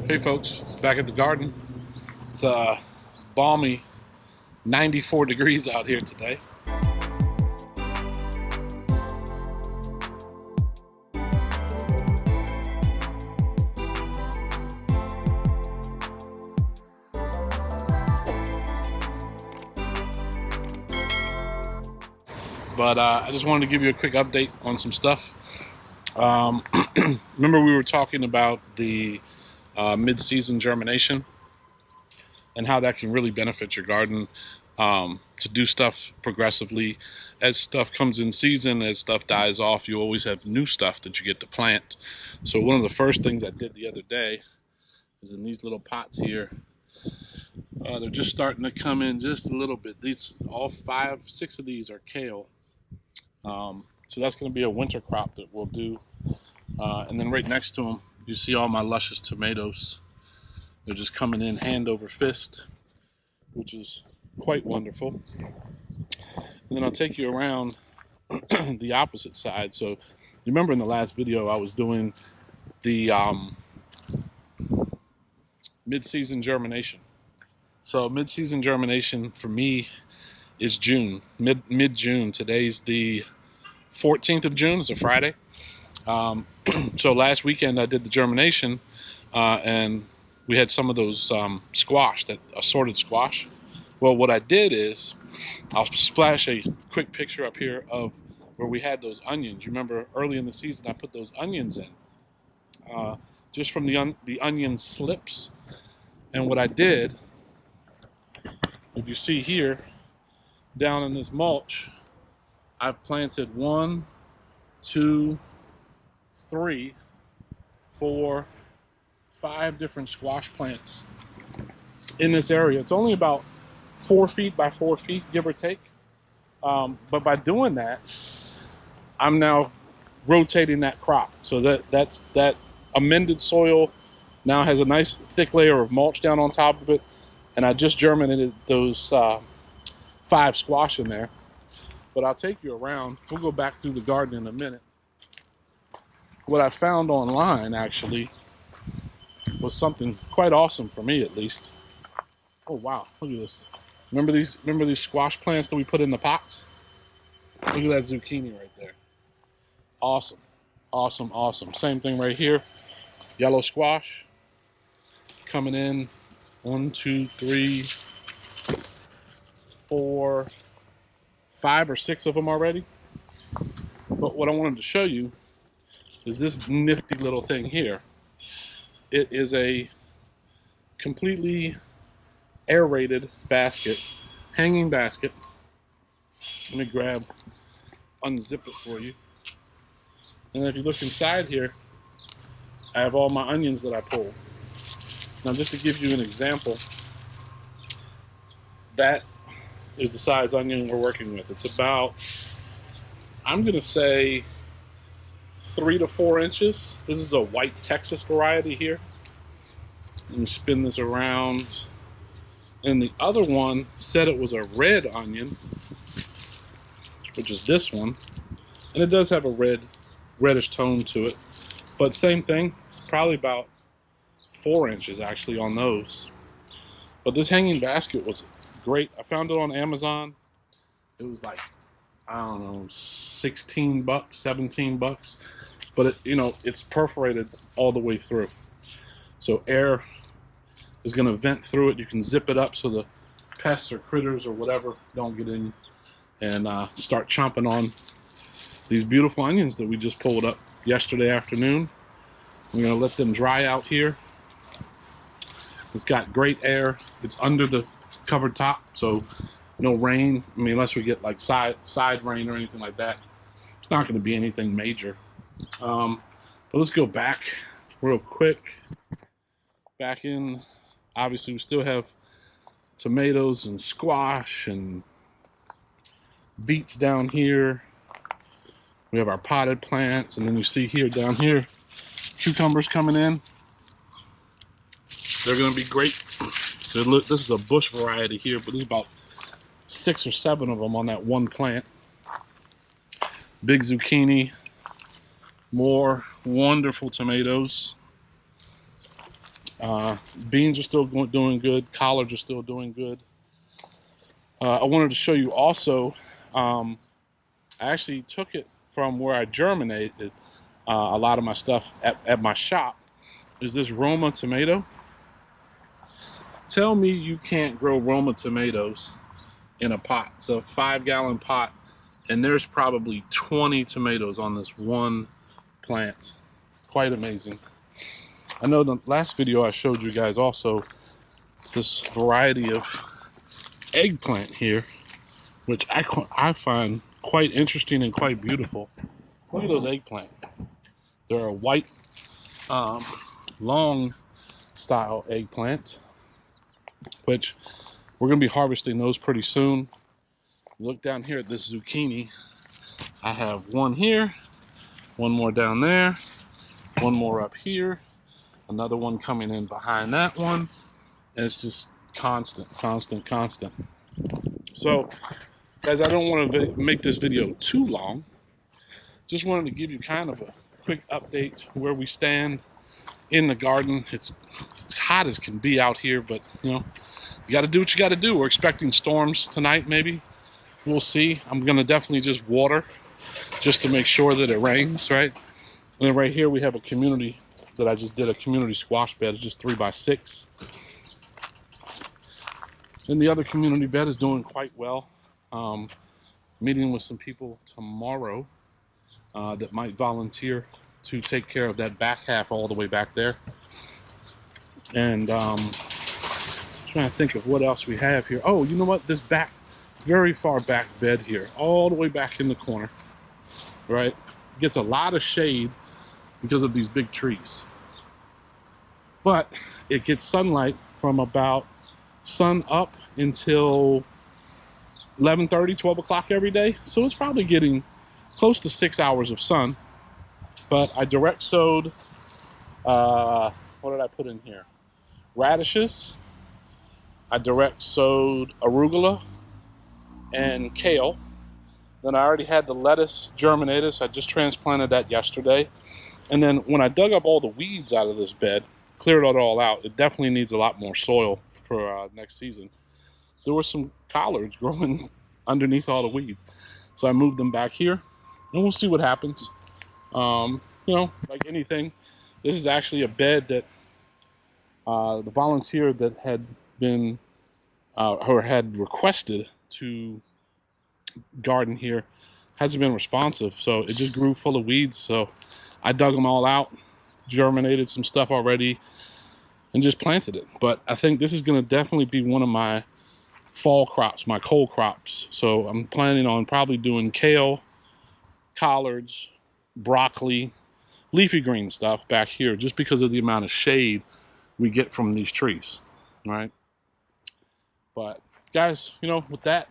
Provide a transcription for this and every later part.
Hey folks, back at the garden. It's balmy 94 degrees out here today. But I just wanted to give you a quick update on some stuff. Remember we were talking about the mid-season germination and how that can really benefit your garden, to do stuff progressively. As stuff comes in season, as stuff dies off, you always have new stuff that you get to plant. So one of the first things I did the other day is in these little pots here. They're just starting to come in just a little bit. These, all 5, 6 of these are kale. So that's going to be a winter crop that we'll do. And then right next to them, you see all my luscious tomatoes. They're just coming in hand over fist, which is quite wonderful. And then I'll take you around the opposite side. So you remember in the last video I was doing the mid-season germination. So mid-season germination for me is June, mid-June. Today's the 14th of June, it's a Friday. So last weekend I did the germination, and we had some of those squash, that assorted squash. Well, what I did is, I'll splash a quick picture up here of where we had those onions. You remember early in the season I put those onions in, just from the onion slips. And what I did, if you see here, down in this mulch, I've planted 1, 2, 3, 4, 5 different squash plants in this area. It's only about 4 feet by 4 feet, give or take. But by doing that, I'm now rotating that crop. So that amended soil now has a nice thick layer of mulch down on top of it. And I just germinated those 5 squash in there. But I'll take you around. We'll go back through the garden in a minute. What I found online actually was something quite awesome for me, at least. Oh wow, look at this. Remember these squash plants that we put in the pots? Look at that zucchini right there. Awesome, awesome, awesome. Same thing right here. Yellow squash coming in. 1, 2, 3, 4, 5 or 6 of them already. But what I wanted to show you is this nifty little thing here. It is a completely aerated basket, hanging basket. Let me unzip it for you. And if you look inside here, I have all my onions that I pulled. Now just to give you an example, that is the size onion we're working with. It's about, I'm gonna say, 3 to 4 inches. This is a white Texas variety here. Let me spin this around. And the other one said it was a red onion, which is this one. And it does have a reddish tone to it. But same thing, it's probably about 4 inches actually on those. But this hanging basket was great. I found it on Amazon. It was like, I don't know, 16 bucks, 17 bucks. But it's perforated all the way through. So air is going to vent through it. You can zip it up so the pests or critters or whatever don't get in and start chomping on these beautiful onions that we just pulled up yesterday afternoon. I'm going to let them dry out here. It's got great air. It's under the covered top, so no rain. I mean, unless we get like side rain or anything like that, it's not going to be anything major. But let's go back real quick. Back in, obviously we still have tomatoes and squash and beets down here. We have our potted plants, and then you see here, down here, cucumbers coming in. They're going to be great. So look, this is a bush variety here, but there's about 6 or 7 of them on that one plant. Big zucchini. More wonderful tomatoes. Beans are still doing good. Collards are still doing good. I wanted to show you also, I actually took it from where I germinated a lot of my stuff at my shop, is this Roma tomato. Tell me you can't grow Roma tomatoes in a pot. It's a 5-gallon pot, and there's probably 20 tomatoes on this one plant. Quite amazing. I know the last video I showed you guys also this variety of eggplant here, which I find quite interesting and quite beautiful. Look at those eggplant. They're a white, long style eggplant, which we're going to be harvesting those pretty soon. Look down here at this zucchini. I have one here, one more down there, one more up here, another one coming in behind that one, and it's just constant. So, guys, I don't want to make this video too long. Just wanted to give you kind of a quick update where we stand in the garden. It's hot as can be out here, but you know, you got to do what you got to do. We're expecting storms tonight, maybe. We'll see. I'm going to definitely just water just to make sure that it rains, right? And then right here we have a community that I just did, a community squash bed. It's just 3x6. And the other community bed is doing quite well. Meeting with some people tomorrow that might volunteer to take care of that back half all the way back there. And trying to think of what else we have here. Oh, you know what? This back, very far back bed here, all the way back in the corner, right? Gets a lot of shade because of these big trees. But it gets sunlight from about sun up until 11:30, 12 o'clock every day. So it's probably getting close to 6 hours of sun. But I direct sowed, what did I put in here? Radishes. I direct sowed arugula and kale. Then I already had the lettuce germinated, so I just transplanted that yesterday. And then when I dug up all the weeds out of this bed, cleared it all out, it definitely needs a lot more soil for next season. There were some collards growing underneath all the weeds. So I moved them back here, and we'll see what happens. You know, like anything, this is actually a bed that the volunteer that had been, or had requested to garden here hasn't been responsive. So it just grew full of weeds. So I dug them all out, germinated some stuff already, and just planted it. But I think this is going to definitely be one of my fall crops, my cold crops. So I'm planning on probably doing kale, collards, broccoli, leafy green stuff back here, just because of the amount of shade we get from these trees, right? But guys, you know, with that,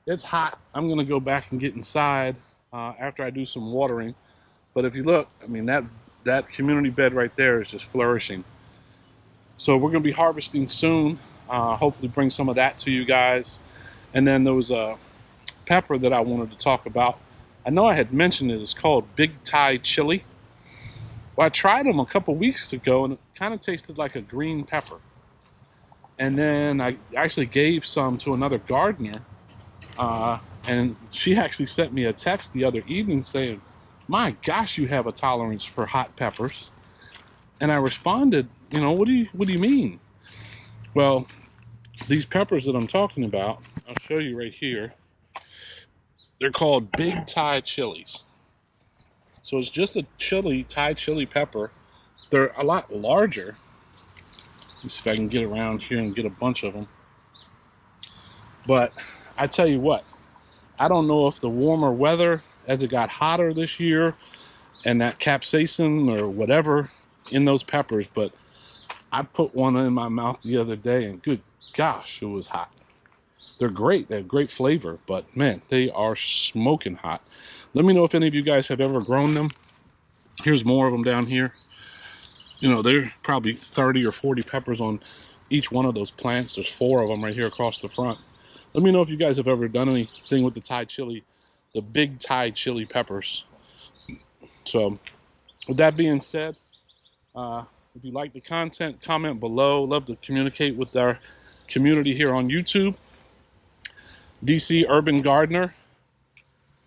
it's hot. I'm going to go back and get inside after I do some watering. But if you look, I mean, that community bed right there is just flourishing. So we're going to be harvesting soon. Hopefully bring some of that to you guys. And then there was a pepper that I wanted to talk about. I know I had mentioned it. It's called Big Thai Chili. Well, I tried them a couple weeks ago, and it kind of tasted like a green pepper. And then I actually gave some to another gardener. And she actually sent me a text the other evening saying, "My gosh, you have a tolerance for hot peppers." And I responded, you know, what do you mean? Well, these peppers that I'm talking about, I'll show you right here. They're called Big Thai chilies. So it's just a Thai chili pepper. They're a lot larger. Let's see if I can get around here and get a bunch of them. But I tell you what, I don't know if the warmer weather, as it got hotter this year, and that capsaicin or whatever in those peppers, but I put one in my mouth the other day, and good gosh, it was hot. They're great. They have great flavor, but man, they are smoking hot. Let me know if any of you guys have ever grown them. Here's more of them down here. You know, there are probably 30 or 40 peppers on each one of those plants. There's 4 of them right here across the front. Let me know if you guys have ever done anything with the Thai chili, the Big Thai chili peppers. So with that being said, If you like the content, comment below. Love to communicate with our community here on YouTube. DC Urban Gardener.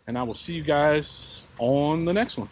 And I will see you guys on the next one.